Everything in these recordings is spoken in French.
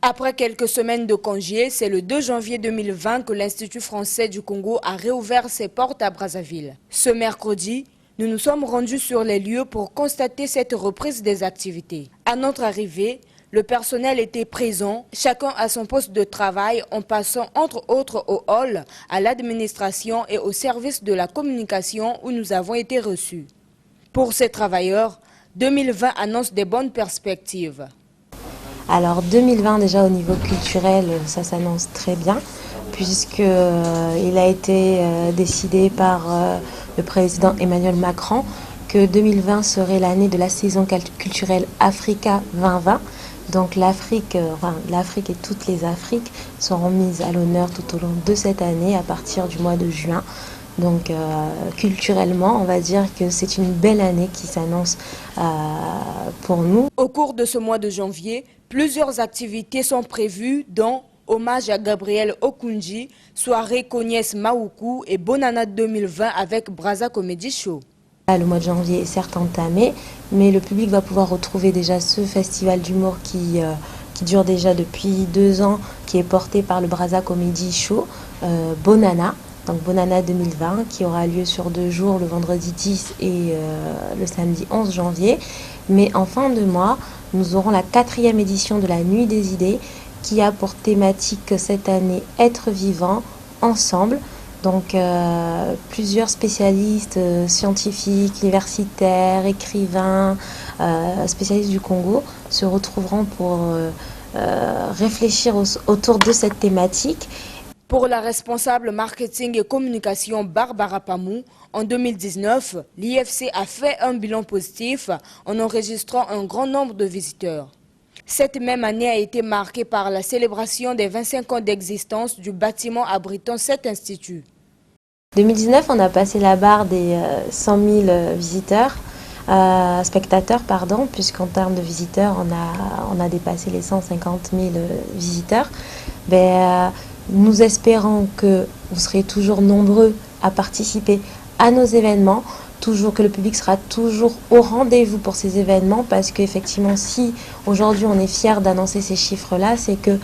Après quelques semaines de congé, c'est le 2 janvier 2020 que l'Institut français du Congo a réouvert ses portes à Brazzaville. Ce mercredi, nous nous sommes rendus sur les lieux pour constater cette reprise des activités. À notre arrivée, le personnel était présent, chacun à son poste de travail en passant entre autres au hall, à l'administration et au service de la communication où nous avons été reçus. Pour ces travailleurs, 2020 annonce des bonnes perspectives. Alors 2020 déjà au niveau culturel, ça s'annonce très bien puisqu'il a été décidé par le président Emmanuel Macron que 2020 serait l'année de la saison culturelle Africa 2020. Donc l'Afrique et toutes les Afriques seront mises à l'honneur tout au long de cette année à partir du mois de juin. Donc culturellement, on va dire que c'est une belle année qui s'annonce pour nous. Au cours de ce mois de janvier, plusieurs activités sont prévues dont hommage à Gabriel Okunji, soirée Kognès Maoukou et Bonana 2020 avec Brazza Comedy Show. Le mois de janvier est certes entamé, mais le public va pouvoir retrouver déjà ce festival d'humour qui dure déjà depuis 2 ans, qui est porté par le Brazza Comedy Show, Bonana. Donc Bonana 2020 qui aura lieu sur 2 jours, le vendredi 10 et le samedi 11 janvier. Mais en fin de mois, nous aurons la 4e édition de la Nuit des idées qui a pour thématique cette année être vivant ensemble. Donc plusieurs spécialistes scientifiques, universitaires, écrivains, spécialistes du Congo se retrouveront pour réfléchir autour de cette thématique. Pour la responsable marketing et communication Barbara Pamou, en 2019, l'IFC a fait un bilan positif en enregistrant un grand nombre de visiteurs. Cette même année a été marquée par la célébration des 25 ans d'existence du bâtiment abritant cet institut. 2019, on a passé la barre des 100 000 spectateurs, puisqu'en termes de visiteurs, on a dépassé les 150 000 visiteurs. Nous espérons que vous serez toujours nombreux à participer à nos événements, que le public sera toujours au rendez-vous pour ces événements, parce qu'effectivement, si aujourd'hui on est fiers d'annoncer ces chiffres-là, c'est que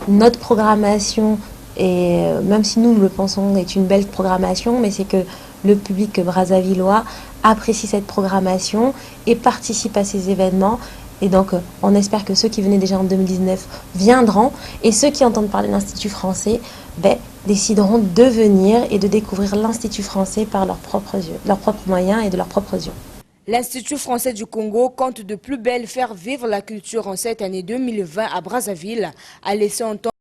notre programmation, et même si nous le pensons est une belle programmation, mais c'est que le public brazzavillois apprécie cette programmation et participe à ces événements. Et donc, on espère que ceux qui venaient déjà en 2019 viendront, et ceux qui entendent parler de l'Institut français décideront de venir et de découvrir l'Institut français par leurs propres yeux, leurs propres moyens et de leurs propres yeux. L'Institut français du Congo compte de plus belle faire vivre la culture en cette année 2020 à Brazzaville, a laissé entendre